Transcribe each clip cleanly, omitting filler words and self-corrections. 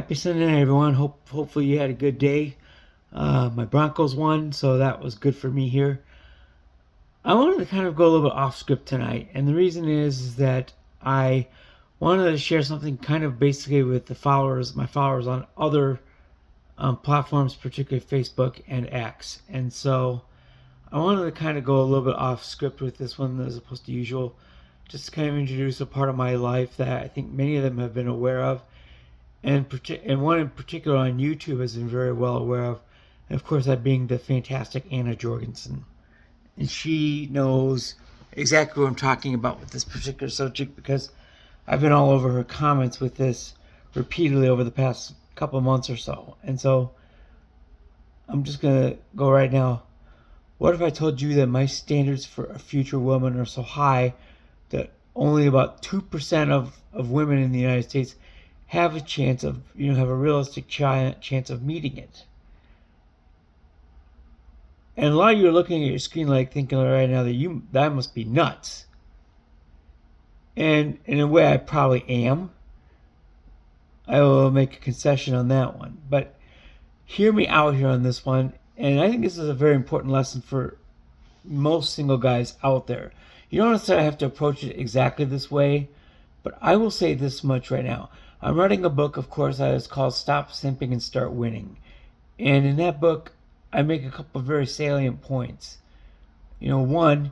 Happy Sunday, everyone. Hopefully you had a good day. My Broncos won, so that was good for me here. I wanted to kind of go a little bit off script tonight, and the reason is that I wanted to share something kind of basically with my followers on other platforms, particularly Facebook and X. And so I wanted to kind of go a little bit off script with this one as opposed to usual, just to kind of introduce a part of my life that I think many of them have been aware of, and one in particular on YouTube has been very well aware of, and of course that being the fantastic Anna Jorgensen. And she knows exactly what I'm talking about with this particular subject because I've been all over her comments with this repeatedly over the past couple of months or so. And so I'm just going to go right now. What if I told you that my standards for a future woman are so high that only about 2% of women in the United States have a chance of, have a realistic chance of meeting it? And a lot of you are looking at your screen like thinking right now that must be nuts. And in a way, I probably am. I will make a concession on that one. But hear me out here on this one. And I think this is a very important lesson for most single guys out there. You don't necessarily have to approach it exactly this way, but I will say this much right now. I'm writing a book, of course, that is called Stop Simping and Start Winning. And in that book, I make a couple of very salient points. One,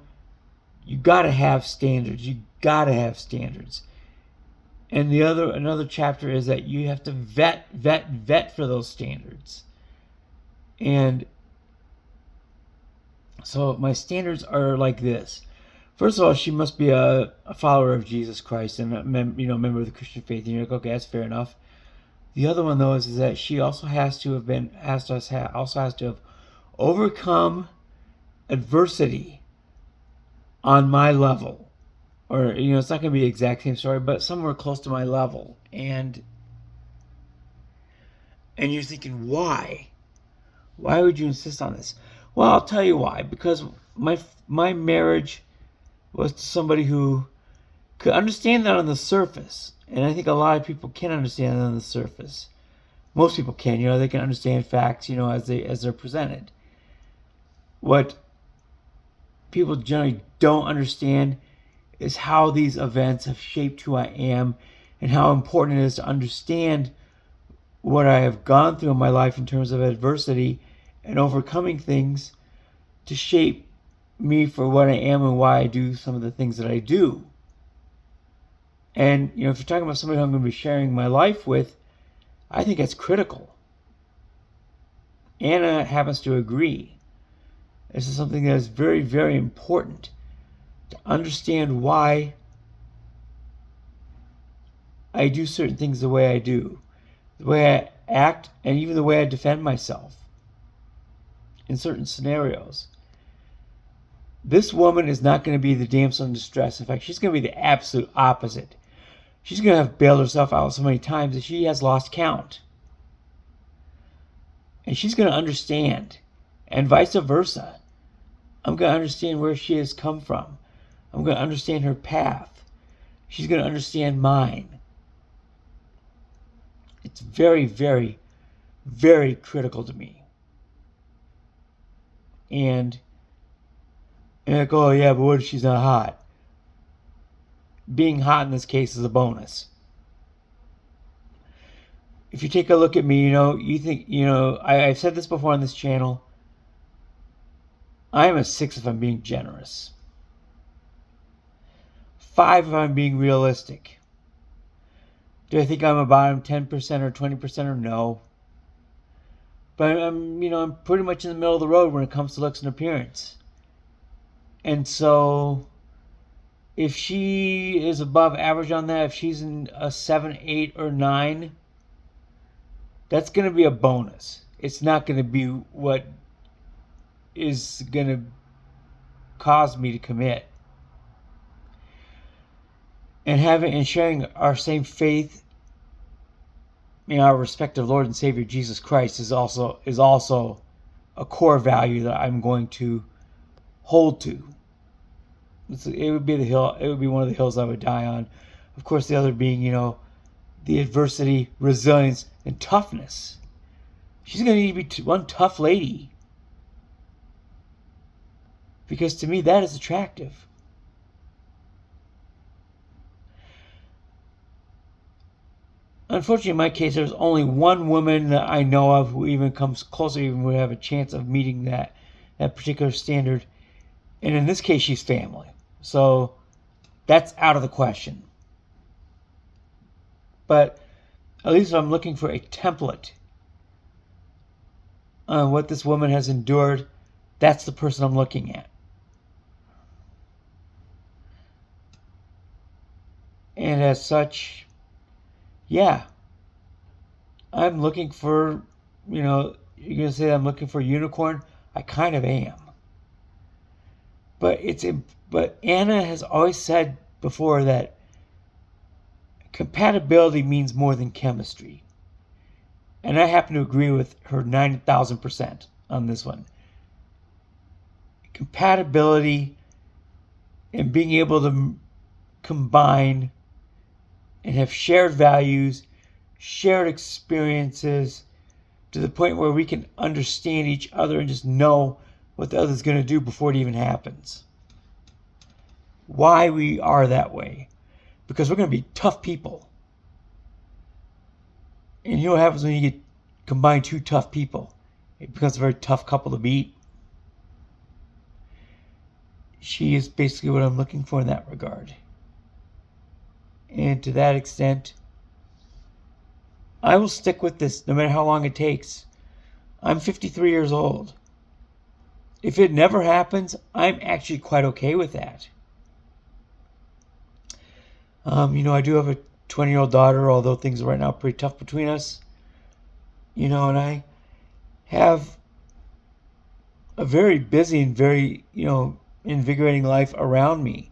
you got to have standards. You got to have standards. And another chapter is that you have to vet for those standards. And so my standards are like this. First of all, she must be a follower of Jesus Christ and a member of the Christian faith. And you're like, okay, that's fair enough. The other one though is that she also has to have overcome adversity on my level, or it's not going to be the exact same story, but somewhere close to my level. And you're thinking, why? Why would you insist on this? Well, I'll tell you why. Because my marriage was to somebody who could understand that on the surface. And I think a lot of people can understand that on the surface. Most people can, they can understand facts, as they're presented. What people generally don't understand is how these events have shaped who I am and how important it is to understand what I have gone through in my life in terms of adversity and overcoming things to shape me for what I am and why I do some of the things that I do. And, if you're talking about somebody who I'm going to be sharing my life with, I think that's critical. Anna happens to agree. This is something that is very, very important to understand why I do certain things the way I do, the way I act, and even the way I defend myself in certain scenarios. This woman is not going to be the damsel in distress. In fact, she's going to be the absolute opposite. She's going to have bailed herself out so many times that she has lost count. And she's going to understand, and vice versa. I'm going to understand where she has come from. I'm going to understand her path. She's going to understand mine. It's very, very, very critical to me. And like, oh yeah, but what if she's not hot? Being hot in this case is a bonus. If you take a look at me, you think, I've said this before on this channel. I am a 6 if I'm being generous. 5 if I'm being realistic. Do I think I'm a bottom 10% or 20% or no? But I'm pretty much in the middle of the road when it comes to looks and appearance. And so if she is above average on that, if she's in a 7, 8, or 9, that's going to be a bonus. It's not going to be what is going to cause me to commit. And sharing our same faith in our respective Lord and Savior Jesus Christ is also a core value that I'm going to hold to. It would be one of the hills I would die on. Of course, the other being, the adversity, resilience, and toughness. She's going to need to be one tough lady. Because to me, that is attractive. Unfortunately, in my case, there's only one woman that I know of who even comes closer, even would have a chance of meeting that particular standard. And in this case, she's family. So that's out of the question. But at least if I'm looking for a template on what this woman has endured, that's the person I'm looking at. And as such, yeah, I'm looking for, you're going to say I'm looking for a unicorn? I kind of am. But Anna has always said before that compatibility means more than chemistry. And I happen to agree with her 9,000% on this one. Compatibility and being able to combine and have shared values, shared experiences, to the point where we can understand each other and just know what the other's going to do before it even happens. Why we are that way. Because we're going to be tough people. And you know what happens when you combine two tough people? It becomes a very tough couple to beat. She is basically what I'm looking for in that regard. And to that extent, I will stick with this no matter how long it takes. I'm 53 years old. If it never happens, I'm actually quite okay with that. I do have a 20-year-old daughter, although things are right now pretty tough between us. And I have a very busy and very, invigorating life around me.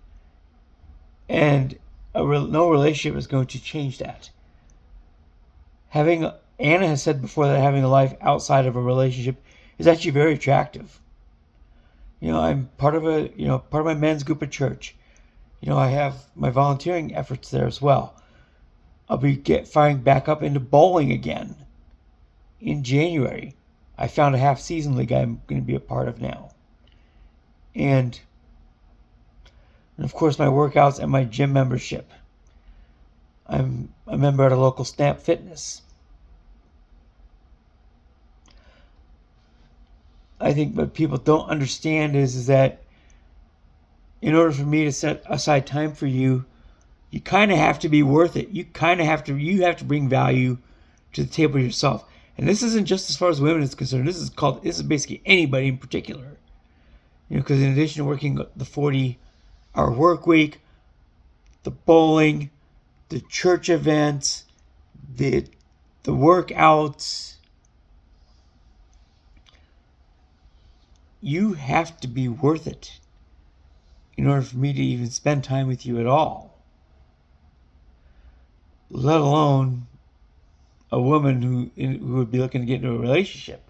And no relationship is going to change that. Anna has said before that having a life outside of a relationship is actually very attractive. I'm part of my men's group at church. I have my volunteering efforts there as well. I'll be firing back up into bowling again in January. I found a half-season league I'm going to be a part of now. And of course, my workouts and my gym membership. I'm a member at a local Snap Fitness. I think what people don't understand is that in order for me to set aside time for you, you kind of have to be worth it. You have to bring value to the table yourself. And this isn't just as far as women is concerned. This is basically anybody in particular. Because in addition to working the 40-hour work week, the bowling, the church events, the workouts, you have to be worth it in order for me to even spend time with you at all. Let alone a woman who would be looking to get into a relationship.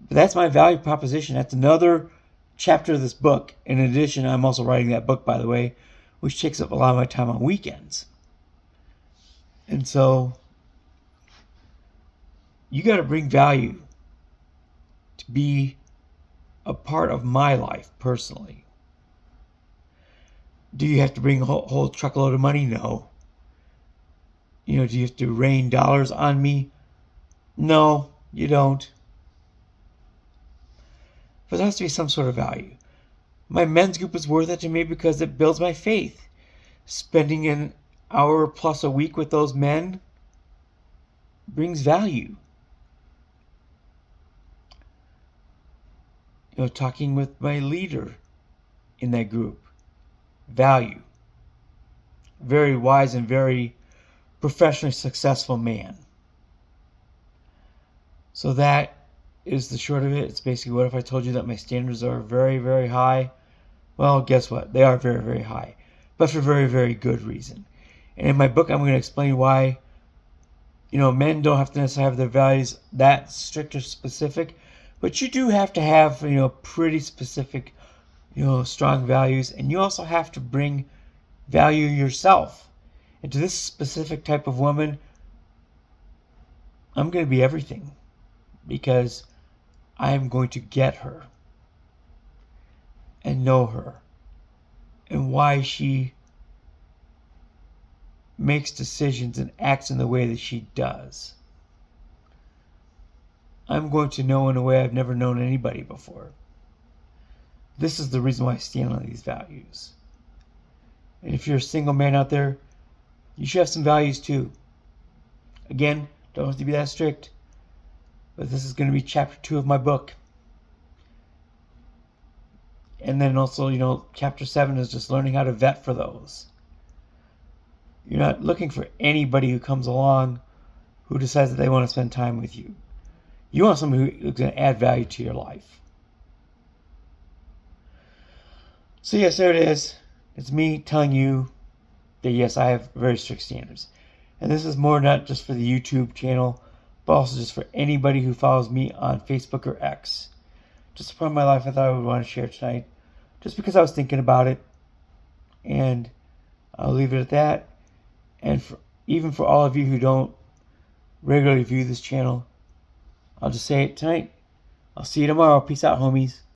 But that's my value proposition. That's another chapter of this book. In addition, I'm also writing that book, by the way, which takes up a lot of my time on weekends. And so, you got to bring value to be a part of my life personally. Do you have to bring a whole truckload of money? No. Do you have to rain dollars on me? No, you don't. But there has to be some sort of value. My men's group is worth it to me because it builds my faith. Spending an hour plus a week with those men brings value. Talking with my leader in that group. Value. Very wise and very professionally successful man. So that is the short of it. It's basically, what if I told you that my standards are very, very high? Well, guess what? They are very, very high. But for very, very good reason. And in my book, I'm going to explain why, men don't have to necessarily have their values that strict or specific. But you do have to have, pretty specific, strong values. And you also have to bring value yourself. And to this specific type of woman, I'm going to be everything because I am going to get her and know her and why she makes decisions and acts in the way that she does. I'm going to know in a way I've never known anybody before. This is the reason why I stand on these values. And if you're a single man out there, you should have some values too. Again, don't have to be that strict, but this is going to be chapter 2 of my book. And then also, chapter 7 is just learning how to vet for those. You're not looking for anybody who comes along who decides that they want to spend time with you. You want somebody who's going to add value to your life. So yes, there it is. It's me telling you that yes, I have very strict standards. And this is more not just for the YouTube channel, but also just for anybody who follows me on Facebook or X. Just a part of my life I thought I would want to share tonight, just because I was thinking about it. And I'll leave it at that. And even for all of you who don't regularly view this channel, I'll just say it tonight. I'll see you tomorrow. Peace out, homies.